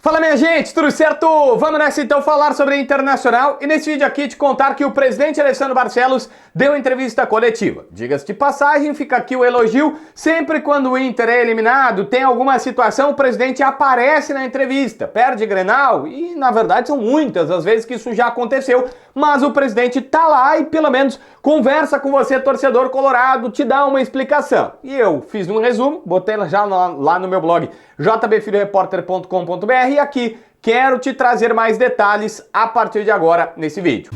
Fala minha gente, tudo certo? Vamos nessa então falar sobre a Internacional e nesse vídeo aqui te contar que o presidente Alessandro Barcelos deu entrevista coletiva. Diga-se de passagem, fica aqui o elogio, sempre quando o Inter é eliminado, tem alguma situação, o presidente aparece na entrevista, perde Grenal e na verdade são muitas as vezes que isso já aconteceu, mas o presidente tá lá e pelo menos conversa com você, torcedor colorado, te dá uma explicação. E eu fiz um resumo, botei já lá no meu blog jbfilhoreporter.com.br e aqui quero te trazer mais detalhes a partir de agora nesse vídeo.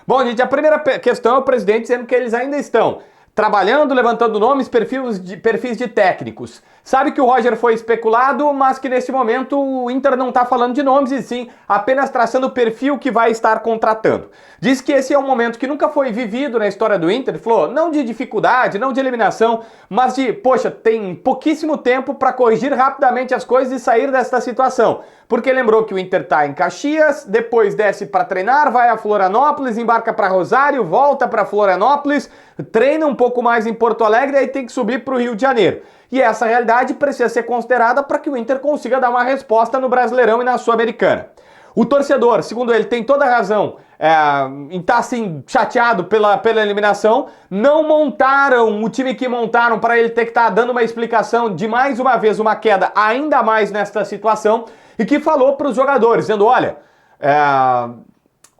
Bom, gente, a primeira questão é o presidente dizendo que eles ainda estão trabalhando, levantando nomes, perfis de técnicos. Sabe que o Roger foi especulado, mas que nesse momento o Inter não está falando de nomes e sim apenas traçando o perfil que vai estar contratando. Diz que esse é um momento que nunca foi vivido na história do Inter. Ele falou, não de dificuldade, não de eliminação, mas de, poxa, tem pouquíssimo tempo para corrigir rapidamente as coisas e sair desta situação. Porque lembrou que o Inter está em Caxias, depois desce para treinar, vai a Florianópolis, embarca para Rosário, volta para Florianópolis, treina um pouco mais em Porto Alegre e aí tem que subir para o Rio de Janeiro. E essa realidade precisa ser considerada para que o Inter consiga dar uma resposta no Brasileirão e na Sul-Americana. O torcedor, segundo ele, tem toda a razão em estar assim chateado pela eliminação. Não montaram o time que montaram para ele ter que estar dando uma explicação de mais uma vez uma queda ainda mais nesta situação e que falou para os jogadores, dizendo, olha,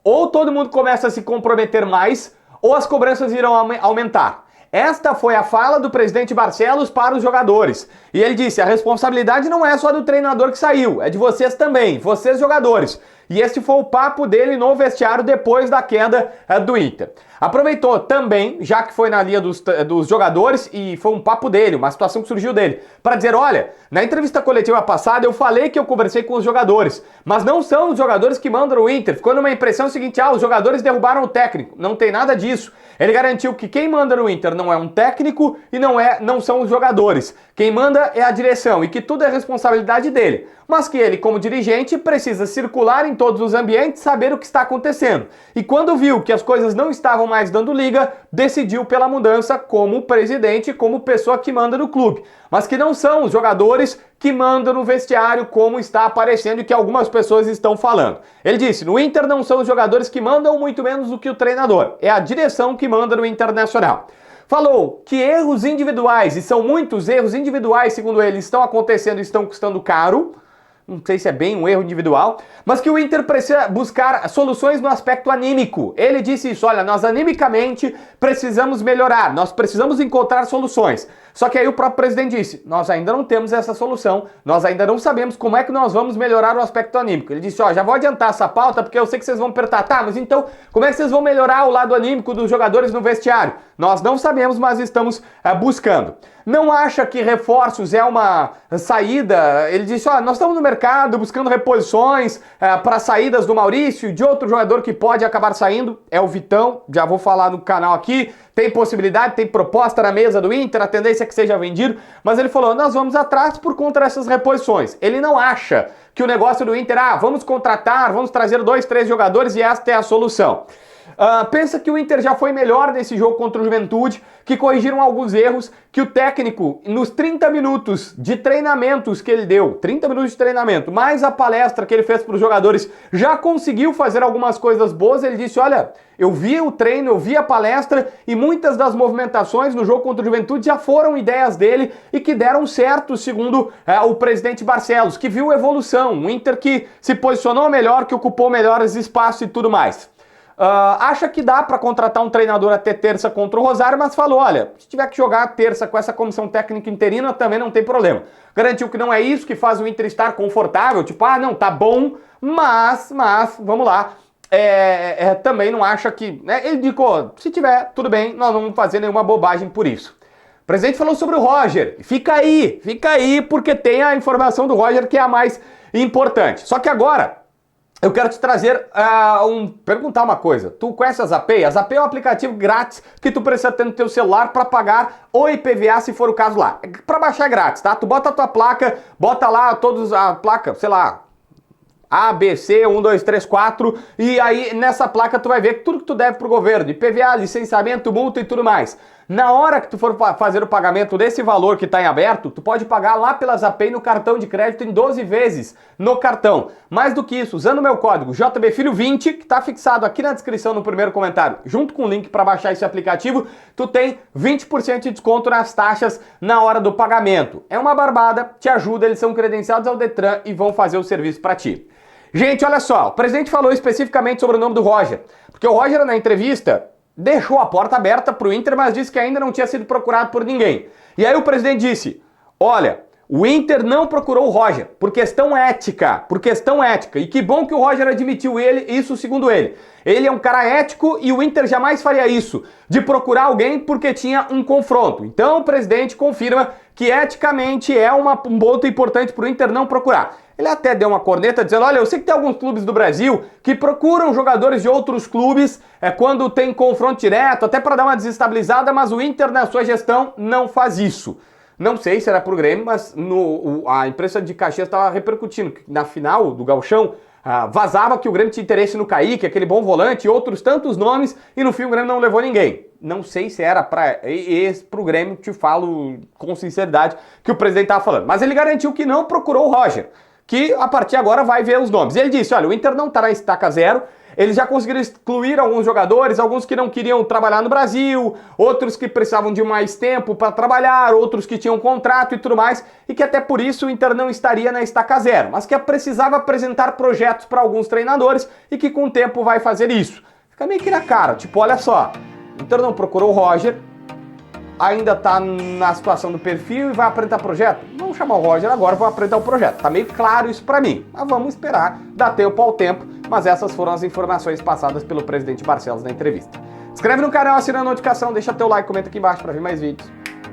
ou todo mundo começa a se comprometer mais ou as cobranças irão aumentar. Esta foi a fala do presidente Barcelos para os jogadores. E ele disse, a responsabilidade não é só do treinador que saiu, é de vocês também, vocês jogadores. E esse foi o papo dele no vestiário depois da queda do Inter. Aproveitou também, já que foi na linha dos jogadores, e foi um papo dele, uma situação que surgiu dele, para dizer, olha, na entrevista coletiva passada eu falei que eu conversei com os jogadores, mas não são os jogadores que mandam o Inter. Ficou numa impressão seguinte, os jogadores derrubaram o técnico. Não tem nada disso. Ele garantiu que quem manda no Inter não é um técnico e não são os jogadores. Quem manda é a direção e que tudo é responsabilidade dele. Mas que ele, como dirigente, precisa circular em todos os ambientes, saber o que está acontecendo. E quando viu que as coisas não estavam mais dando liga, decidiu pela mudança como presidente, como pessoa que manda no clube. Mas que não são os jogadores que mandam no vestiário, como está aparecendo e que algumas pessoas estão falando. Ele disse, no Inter não são os jogadores que mandam, muito menos do que o treinador. É a direção que manda no Internacional. Falou que erros individuais, e são muitos erros individuais, segundo ele, estão acontecendo e estão custando caro. Não sei se é bem um erro individual, mas que o Inter precisa buscar soluções no aspecto anímico. Ele disse isso, olha, nós animicamente precisamos melhorar, nós precisamos encontrar soluções. Só que aí o próprio presidente disse, nós ainda não temos essa solução, nós ainda não sabemos como é que nós vamos melhorar o aspecto anímico. Ele disse, já vou adiantar essa pauta porque eu sei que vocês vão perguntar, tá, mas então como é que vocês vão melhorar o lado anímico dos jogadores no vestiário? Nós não sabemos, mas estamos buscando. Não acha que reforços é uma saída? Ele disse, nós estamos no mercado buscando reposições para saídas do Maurício, de outro jogador que pode acabar saindo, é o Vitão, já vou falar no canal aqui, tem possibilidade, tem proposta na mesa do Inter, a tendência é que seja vendido, mas ele falou, nós vamos atrás por conta dessas reposições. Ele não acha que o negócio do Inter, vamos contratar, vamos trazer 2, 3 jogadores e esta é a solução. Pensa que o Inter já foi melhor nesse jogo contra o Juventude, que corrigiram alguns erros, que o técnico, nos 30 minutos de treinamentos que ele deu, 30 minutos de treinamento, mais a palestra que ele fez para os jogadores, já conseguiu fazer algumas coisas boas. Ele disse, olha, eu vi o treino, eu vi a palestra e muitas das movimentações no jogo contra o Juventude já foram ideias dele e que deram certo, segundo o presidente Barcelos, que viu evolução, um Inter que se posicionou melhor, que ocupou melhores espaços e tudo mais. Acha que dá para contratar um treinador até terça contra o Rosário, mas falou, olha, se tiver que jogar terça com essa comissão técnica interina, também não tem problema. Garantiu que não é isso que faz o Inter estar confortável, tipo, não, tá bom, mas, vamos lá. Também não acha que... ele indicou, se tiver, tudo bem, nós não vamos fazer nenhuma bobagem por isso. O presidente falou sobre o Roger, fica aí, porque tem a informação do Roger que é a mais importante. Só que agora... eu quero te trazer, perguntar uma coisa. Tu conhece a Zapay? A Zapay é um aplicativo grátis que tu precisa ter no teu celular para pagar o IPVA, se for o caso lá. Para baixar é grátis, tá? Tu bota a tua placa, bota lá a placa, sei lá, A, B, C, 1, 2, 3, 4, e aí nessa placa tu vai ver tudo que tu deve pro governo, IPVA, licenciamento, multa e tudo mais. Na hora que tu for fazer o pagamento desse valor que está em aberto, tu pode pagar lá pela Zapay no cartão de crédito em 12 vezes no cartão. Mais do que isso, usando o meu código JBFilho20, que está fixado aqui na descrição no primeiro comentário, junto com o link para baixar esse aplicativo, tu tem 20% de desconto nas taxas na hora do pagamento. É uma barbada, te ajuda, eles são credenciados ao Detran e vão fazer o serviço para ti. Gente, olha só, o presidente falou especificamente sobre o nome do Roger, porque o Roger na entrevista deixou a porta aberta para o Inter, mas disse que ainda não tinha sido procurado por ninguém. E aí o presidente disse, olha, o Inter não procurou o Roger por questão ética, e que bom que o Roger admitiu isso segundo ele. Ele é um cara ético e o Inter jamais faria isso, de procurar alguém porque tinha um confronto. Então o presidente confirma que eticamente é um ponto importante para o Inter não procurar. Ele até deu uma corneta dizendo, olha, eu sei que tem alguns clubes do Brasil que procuram jogadores de outros clubes quando tem confronto direto, até para dar uma desestabilizada, mas o Inter na sua gestão não faz isso. Não sei se era pro Grêmio, mas a imprensa de Caxias estava repercutindo que na final do Gauchão vazava que o Grêmio tinha interesse no Kaique, aquele bom volante, e outros tantos nomes, e no fim o Grêmio não levou ninguém. Não sei se era pro Grêmio, te falo com sinceridade, que o presidente estava falando. Mas ele garantiu que não procurou o Roger, que a partir de agora vai ver os nomes. Ele disse, olha, o Inter não está na estaca zero, eles já conseguiram excluir alguns jogadores, alguns que não queriam trabalhar no Brasil, outros que precisavam de mais tempo para trabalhar, outros que tinham contrato e tudo mais, e que até por isso o Inter não estaria na estaca zero, mas que precisava apresentar projetos para alguns treinadores e que com o tempo vai fazer isso. Fica meio que na cara, tipo, olha só, o Inter não procurou o Roger, ainda tá na situação do perfil e vai apresentar projeto? Vamos chamar o Roger agora, vou apresentar o projeto. Tá meio claro isso pra mim, mas vamos esperar, dá tempo ao tempo, mas essas foram as informações passadas pelo presidente Barcelos na entrevista. Inscreve no canal, assina a notificação, deixa teu like, comenta aqui embaixo pra ver mais vídeos.